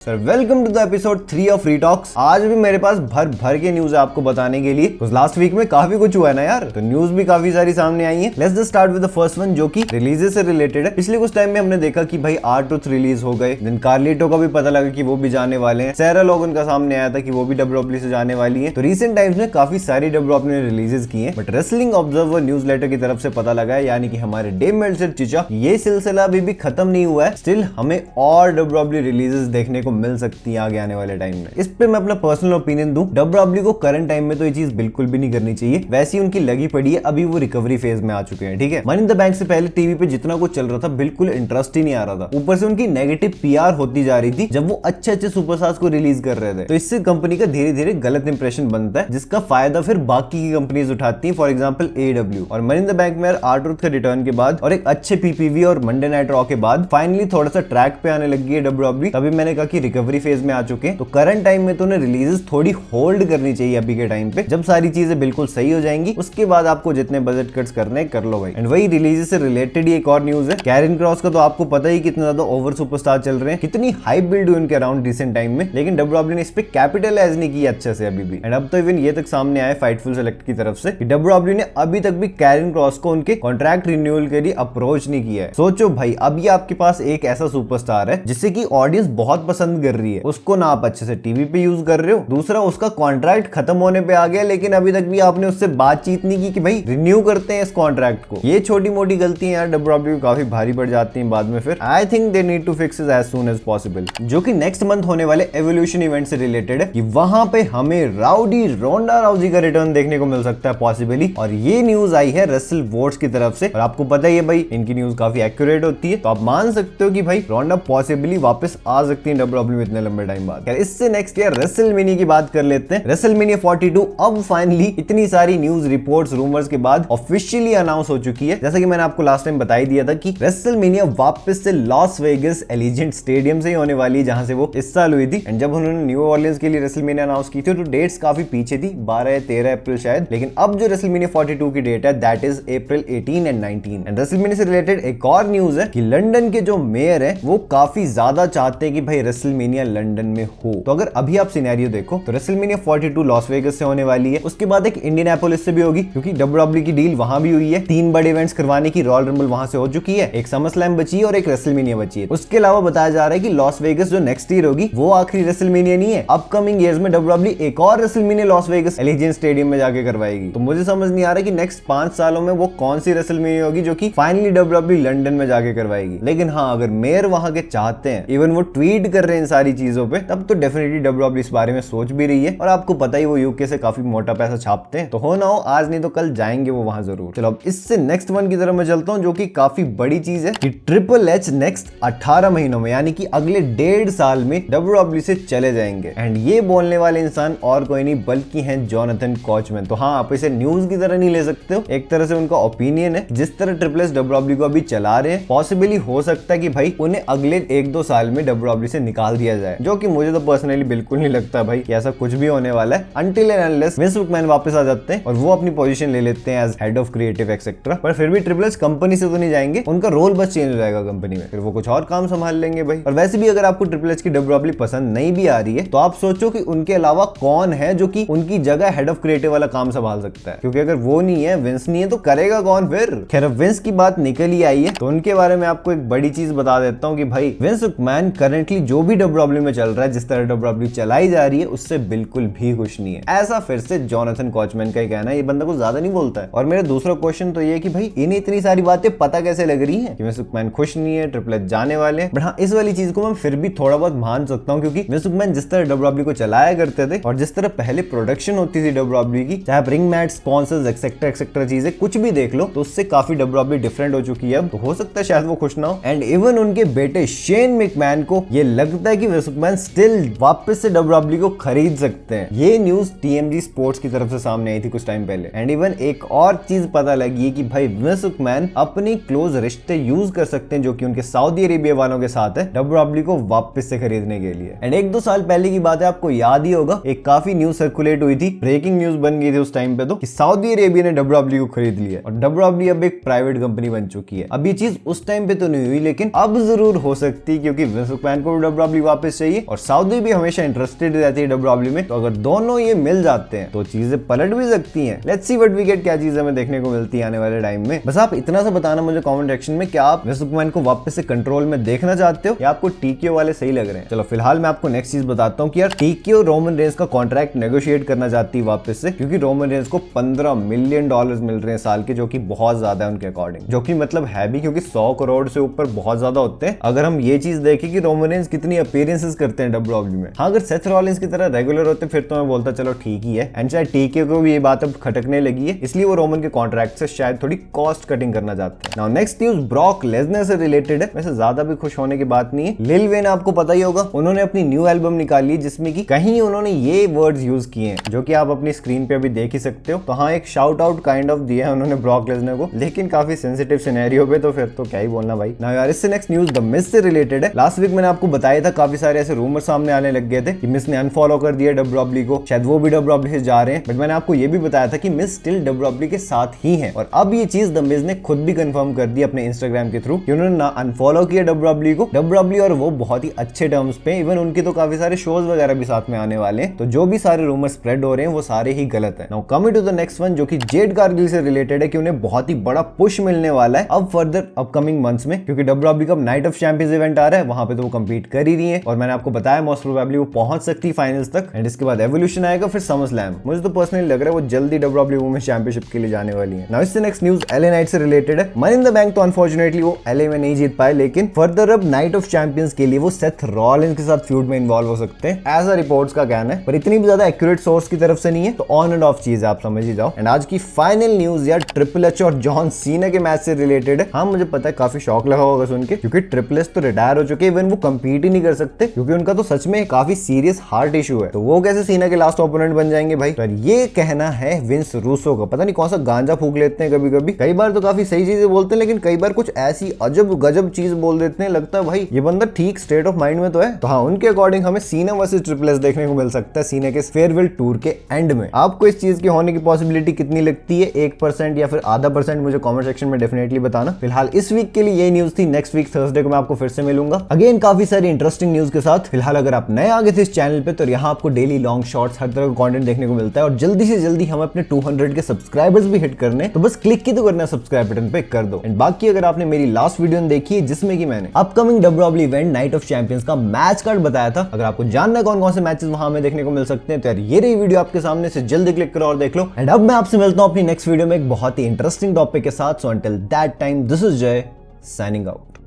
Sir welcome to the episode 3 of free talks. आज भी मेरे पास भर भर के न्यूज है आपको बताने के लिए। तो लास्ट वीक में काफी कुछ हुआ है ना यार, तो न्यूज भी काफी सारी सामने आई है। Let's just start with the first one जो कि रिलीजेस से रिलेटेड है। पिछले कुछ टाइम में हमने देखा कि भाई R-Truth रिलीज हो गए, देन कार्लिटो का भी पता लगा कि वो भी जाने वाले हैं, सैरा लोगन का सामने आया था कि वो भी WWE से जाने वाली है। तो रिसेंट टाइम्स में काफी सारी WWE ने रिलीजेस की है, but wrestling observer newsletter की तरफ से पता लगा है, यानी कि हमारे डेव मेल्टजर चीचा, ये सिलसिला अभी भी खत्म नहीं हुआ है। स्टिल हमें और WWE रिलीजेस देखने को मिल सकती है आने वाले टाइम में। इस पे मैं अपना पर्सनल ओपिनियन दूं, WWE को करंट टाइम में तो ये चीज बिल्कुल भी नहीं करनी चाहिए। वैसी उनकी लगी पड़ी है, अभी वो रिकवरी फेज में आ चुके हैं। ठीक है, मनी इन द बैंक से पहले टीवी पे जितना कुछ चल रहा था बिल्कुल इंटरेस्ट ही नहीं आ रहा था। ऊपर से उनकी नेगेटिव PR होती जा रही थी जब वो अच्छे अच्छे सुपरस्टार्स को रिलीज कर रहे थे। तो इससे कंपनी का धीरे धीरे गलत इंप्रेशन बनता है, जिसका फायदा फिर बाकी की कंपनीज उठाती है, फॉर एग्जाम्पल AEW। और मनी इन द बैंक में R-Truth के रिटर्न के बाद और एक अच्छे PPV और मंडे नाइट रॉ के बाद फाइनली थोड़ा सा ट्रैक पे आने लगी है WWE। तभी मैंने कहा कि रिकवरी फेज में आ चुके हैं। तो करंट टाइम में तो उन्हें रिलीजेस थोड़ी होल्ड करनी चाहिए अभी के टाइम पे। जब सारी चीजें बिल्कुल सही हो जाएंगी उसके बाद आपको जितने बजट कट्स करने कर लो भाई। एंड वही रिलीजेस से रिलेटेड ही एक और न्यूज है। कैरिन क्रॉस का तो आपको पता ही कितना ज्यादा ओवर सुपरस्टार चल रहे हैं, कितनी हाइप बिल्ड हुई उनके अराउंड रिसेंट टाइम में, लेकिन WWE ने इस पे कैपिटलाइज नहीं किया अच्छे से अभी भी। एंड अब तो इवन ये तक सामने आया फाइटफुल सेलेक्ट की तरफ से कि WWE ने अभी तक भी कैरिन क्रॉस को उनके कॉन्ट्रैक्ट रिन्यूअल के लिए अप्रोच नहीं किया है। सोचो भाई, अभी आपके पास एक ऐसा सुपरस्टार है जिसे की ऑडियंस बहुत पसंद कर रही है, उसको ना आप अच्छे से टीवी पे यूज कर रहे हो, दूसरा उसका कॉन्ट्रैक्ट खत्म होने पे आ गया, लेकिन अभी तक भी आपने उससे बातचीत नहीं की कि भाई रिन्यू करते हैं इस कॉन्ट्रैक्ट को। ये छोटी मोटी गलतियां यार WWE को काफी भारी पड़ जाती हैं बाद में। फिर I think they need to fix it as soon as possible. जो कि नेक्स्ट मंथ होने वाले एवोल्यूशन इवेंट से रिलेटेड है कि वहां पे हमें राउडी रोंडा राउजी का रिटर्न देखने को मिल सकता है पॉसिबली। और ये न्यूज आई है रेसल वोट्स की तरफ से, और आपको पता ही है भाई इनकी न्यूज काफी एक्यूरेट होती है, तो आप मान सकते हो कि भाई रोंडा पॉसिबली वापस आ सकती है WWE में इतने लंबे टाइम बाद। इससे नेक्स्ट ईयर रेसलमेनिया की बात कर लेते हैं। रेसलमेनिया 42 अब फाइनली इतनी सारी न्यूज रिपोर्ट्स रूमर्स के बाद ऑफिशियली अनाउंस हो चुकी है। जैसा कि मैंने आपको लास्ट टाइम बता ही दिया था कि रेसलमेनिया वापस से लॉस वेगस एलिजेंट स्टेडियम से ही होने वाली है, जहां से वो इस साल हुई थी। एंड जब उन्होंने न्यू ऑर्लियंस के लिए रेसलमेनिया अनाउंस की थी तो डेट्स काफी पीछे थी, 12-13 अप्रैल शायद, लेकिन अब जो रेसलमेनिया 42 की डेट है that is April 18 and 19। And WrestleMania से रिलेटेड एक और न्यूज है कि लंदन के जो मेयर है वो काफी ज्यादा चाहते हैं कि भाई रेसलमेनिया लंदन में हो। तो अगर अभी आप सिनेरियो देखो तो रेसलमेनिया 42 लॉस वेगस से होने वाली है, उसके बाद एक इंडियानापोलिस से भी होगी क्योंकि WWE की डील वहां भी हुई है। 3 बड़े इवेंट्स करवाने की रॉयल रंबल वहां से हो चुकी है, एक समरस्लैम बची है और एक रेसलमेनिया बची है। उसके अलावा बताया जा रहा है कि लॉस वेगस जो नेक्स्ट ईयर होगी वो आखिरी रेसलमेनिया नहीं है, अपकमिंग ईयर्स में WWE एक और रेसलमेनिया लॉस वेगस एलिजेंट स्टेडियम में जाके करवाएगी। तो मुझे समझ नहीं आ रहा कि नेक्स्ट 5 सालों में वो कौन सी रेसलमेनिया होगी जो कि फाइनली WWE लंदन में जाके करवाएगी। लेकिन हाँ, अगर मेयर वहां के चाहते हैं, इवन वो ट्वीट कर रहे हैं इन सारी चीजों पे, तब तो डेफिनेटली WWE इस बारे में सोच भी रही है। और आपको पता ही वो यूके से काफी मोटा पैसा छापते हैं, तो हो ना हो आज नहीं तो कल जाएंगे वो वहां जरूर। चलो अब इससे नेक्स्ट वन की तरफ मैं चलता हूं, जो कि काफी बड़ी चीज है कि ट्रिपल एच नेक्स्ट 18 महीनों में, यानी कि अगले 1.5 साल में WWE से चले जाएंगे। एंड ये बोलने वाले इंसान और कोई नहीं बल्कि हैं जोनाथन कॉचमैन। तो हाँ, आप इसे न्यूज की तरह नहीं ले सकते हो, एक तरह से उनका ओपिनियन है। जिस तरह ट्रिपल एच WWE को अभी चला रहे हैं, पॉसिबली हो सकता है कि भाई उन्हें अगले 1-2 साल में WWE से निकाल दिया जाए, जो कि मुझे तो पर्सनली बिल्कुल नहीं लगता भाई कि ऐसा कुछ भी होने वाला है, until and unless Vince McMahon वापस आ जाते हैं और वो अपनी पोजीशन ले लेते हैं as head of creative etcetera. पर फिर भी ट्रिपल एच कंपनी से तो नहीं जाएंगे, उनका रोल बस चेंज हो जाएगा कंपनी में, फिर वो कुछ और काम संभाल लेंगे भाई। और वैसे भी अगर आपको ट्रिपल एच की WWE पसंद नहीं भी आ रही है तो आप सोचो कि उनके अलावा कौन है जो कि उनकी जगह हेड ऑफ क्रिएटिव वाला काम संभाल सकता है, क्योंकि अगर वो नहीं है, विंस नहीं है, तो करेगा कौन फिर। खैर विंस की बात निकल ही आई है तो उनके बारे में आपको एक बड़ी चीज बता देता हूँ कि भाई विंस मैकमैन करंटली जो भी WWE में चल रहा है, जिस तरह WWE चलाई जा रही है, उससे बिल्कुल भी खुश नहीं है। ऐसा फिर से जोनाथन कॉचमैन का ही कहना है, ये बंदा कुछ ज्यादा नहीं बोलता है। और मेरा दूसरा क्वेश्चन तो ये कि भाई इन्हें इतनी सारी बातें पता कैसे लग रही हैं कि विंस मैकमैन खुश नहीं है, ट्रिपल एच जाने वाले हैं। बट हाँ, इस वाली चीज को मैं फिर भी थोड़ा बहुत मान सकता हूँ, क्योंकि विंस मैकमैन जिस तरह WWE को चलाया करते थे और जिस तरह पहले प्रोडक्शन होती थी WWE की, चाहे रिंग मैट, स्पॉन्सर्स, एक्सेट्रा चीजें कुछ भी देख लो, तो उससे काफी WWE डिफरेंट हो चुकी है अब। तो हो सकता है शायद वो खुश ना हो। एंड इवन उनके बेटे शेन मैकमैन को ये लगता है कि विंस मैकमैन स्टिल वापस से WWE को खरीद सकते हैं। ये न्यूज TMG स्पोर्ट्स की तरफ से सामने आई थी कुछ टाइम पहले। एंड इवन एक और चीज पता लगी है कि भाई विंस मैकमैन अपनी क्लोज रिश्ते यूज कर सकते हैं जो कि उनके सऊदी अरेबिया वालों के साथ है, WWE को वापस से खरीदने के लिए। एंड 1-2 साल पहले की बात है, आपको याद ही होगा, एक काफी न्यूज सर्कुलेट हुई थी, ब्रेकिंग न्यूज बन गई थी उस टाइम पे तो, कि सऊदी अरेबिया ने WWE को खरीद लिया और WWE अब एक प्राइवेट कंपनी बन चुकी है। अब ये चीज उस टाइम पे तो नहीं हुई, लेकिन अब जरूर हो सकती है, क्योंकि विंस मैकमैन को डब्ल्यूडब्ल्यू वापस चाहिए और सऊदी भी हमेशा इंटरेस्टेड रहती है डब्ल्यूडब्ल्यू में। तो अगर दोनों ये मिल जाते हैं तो चीजें पलट भी सकती हैं। Let's see what we get, क्या चीजें हमें देखने को मिलती है आने वाले टाइम में। बस आप इतना सा बताना मुझे कमेंट सेक्शन में, क्या आप विंस मैकमैन को वापस से कंट्रोल में देखना चाहते हो या आपको टीकेओ वाले सही लग रहे हैं। चलो फिलहाल मैं आपको नेक्स्ट चीज बताता हूँ कि यार टीकेओ रोमन रेंस का कॉन्ट्रैक्ट नेगोशिएट करना चाहती है वापस से, क्योंकि रोमन रेंस को $15 मिलियन मिल रहे हैं साल के, जो कि बहुत ज्यादा है उनके अकॉर्डिंग, जो कि मतलब है भी, क्योंकि 100 करोड़ से ऊपर बहुत ज्यादा होते हैं। अगर हम ये चीज देखें कि रोमन रेंस कितनी अपीयरेंसेस करते हैं डब्ल्यूडब्ल्यू में, हाँ अगर सेथ रॉलिंस की तरह रेगुलर होते फिर तो मैं बोलता चलो ठीक ही है। एंड शायद टीकेओ को भी ये बात अब खटकने लगी है, इसलिए वो रोमन के कॉन्ट्रैक्ट से शायद थोड़ी कॉस्ट कटिंग करना चाहते हैं। Now next news Brock Lesnar से रिलेटेड है। वैसे ज्यादा भी खुश होने की बात नहीं है। लिल वेन आपको पता ही होगा, उन्होंने अपनी न्यू एल्बम निकाली है जिसमें कि कहीं उन्होंने ये वर्ड्स यूज किए हैं जो कि आप अपनी स्क्रीन पे अभी देख ही सकते हो। तो हाँ एक शाउट आउट काइंड ऑफ दिया है उन्होंने ब्रॉक लेसनर को, लेकिन काफी सेंसिटिव सिनेरियो पे, तो फिर तो क्या ही बोलना भाई। ना यार इससे नेक्स्ट न्यूज द मिस से रिलेटेड है। लास्ट वीक मैंने आपको बताया था काफी सारे ऐसे रूमर सामने आने लग गए थे कि मिस ने अनफॉलो कर दिया डब्ल्यूडब्ल्यू को, शायद वो भी डब्ल्यूडब्ल्यू से जा रहे हैं। बट मैंने आपको ये भी बताया था कि मिस स्टिल डब्ल्यूडब्ल्यू के साथ ही है। और अब ये चीज द मिस ने खुद भी कंफर्म कर दी अपने इंस्टाग्राम के थ्रू कि उन्होंने ना अनफॉलो किया डब्ल्यूडब्ल्यू को, डब्ल्यूडब्ल्यू और वो बहुत ही अच्छे टर्म्स पे, इवन उनके तो काफी सारे शोज वगैरह भी साथ में आने वाले हैं। तो जो भी सारे रूमर स्प्रेड हो रहे हैं वो सारे ही गलत है। Now coming to the next one जो कि जेड कारगिल से रिलेटेड है कि उन्हें बहुत ही बड़ा पुश मिलने वाला है अब फर्दर अपकमिंग मंथ्स में, क्योंकि डब्ल्यूडब्ल्यू का नाइट ऑफ चैंपियंस इवेंट आ रहा है, वहां पे तो वो कंपीट कर ही रही है। और मैंने आपको बताया मोस्ट प्रोबेबली वो पहुंच सकती है फाइनल्स तक। एंड इसके बाद एवोल्यूशन आएगा, फिर समरस्लैम। मुझे तो पर्सनली लग रहा है वो जल्दी डब्ल्यूडब्ल्यू वुमेन्स चैंपियनशिप के लिए जाने वाली है। नाउ इससे नेक्स्ट न्यूज एलए नाइट से रिलेटेड है। मनी इन द बैंक तो अनफॉर्चुनेटली वो एलए में नहीं जीत पाए, लेकिन फर्दर अब नाइट ऑफ चैंपियंस के लिए वो सेथ रॉलिंस के साथ फ्यूड में इन्वॉल्व हो सकते हैं, ऐसा रिपोर्ट्स का कहना है। पर इतनी भी ज्यादा एक्यूरेट सोर्स की तरफ से नहीं है, तो ऑन एंड ऑफ चीज आप समझ ही जाओ। एंड आज की फाइनल न्यूज यार ट्रिपल एच और जॉन सीना के मैच से रिलेटेड है। हाँ मुझे पता है काफी शौक लगा होगा सुन के, क्योंकि ट्रिपल एच तो रिटायर हो चुके, इवन वो कंपीट ही नहीं कर सकते, क्योंकि उनका तो सच में काफी सीरियस हार्ट इशू है। तो वो कैसे सीना के लास्ट ओपोनेंट बन जाएंगे भाई। पर ये कहना है विंस रूसो का, पता नहीं कौन सा गांजा फूक लेते हैं कभी कभी। कई बार तो काफी सही चीजें बोलते हैं, लेकिन कई बार कुछ ऐसी अजब गजब चीज बोल देते हैं, लगता है भाई ये बंदा ठीक स्टेट ऑफ माइंड में तो है। तो हाँ उनके अकॉर्डिंग हमें सीना वर्सेस ट्रिपल एच देखने को मिल सकता है सीना के फेयरवेल टूर के एंड में। आपको इस चीज की होने की पॉसिबिलिटी कितनी लगती है, 1% या फिर आधा %, मुझे कमेंट सेक्शन में डेफिनेटली बताना। फिलहाल इस वीक के लिए ये न्यूज थी। नेक्स्ट वीक थर्सडे को मैं आपको फिर से मिलूंगा अगेन काफी सारी इंटरेस्टिंग न्यूज के साथ। फिलहाल अगर आप नए आ गए थे इस चैनल पे, तो यहाँ आपको डेली लॉन्ग शॉर्ट्स हर तरह का कंटेंट देखने को मिलता है। और जल्दी से जल्दी हम अपने 200 के सब्सक्राइबर्स भी हिट करने, तो बस क्लिक ही तो करना सब्सक्राइब बटन पे, कर दो। एंड बाकी अगर आपने मेरी लास्ट वीडियो देखी है जिसमें कि मैंने upcoming WW event night of champions का मैच कार्ड बताया था, अगर आपको जानना है कौन कौन से मैचेस वहां में देखने को मिल सकते हैं, तो यार ये रही वीडियो आपके सामने, से जल्दी क्लिक करो और देख लो। एंड अब मैं आपसे मिलता हूं अपनी नेक्स्ट वीडियो में एक बहुत ही इंटरेस्टिंग टॉपिक के साथ। So until that time this is जय साइनिंग आउट।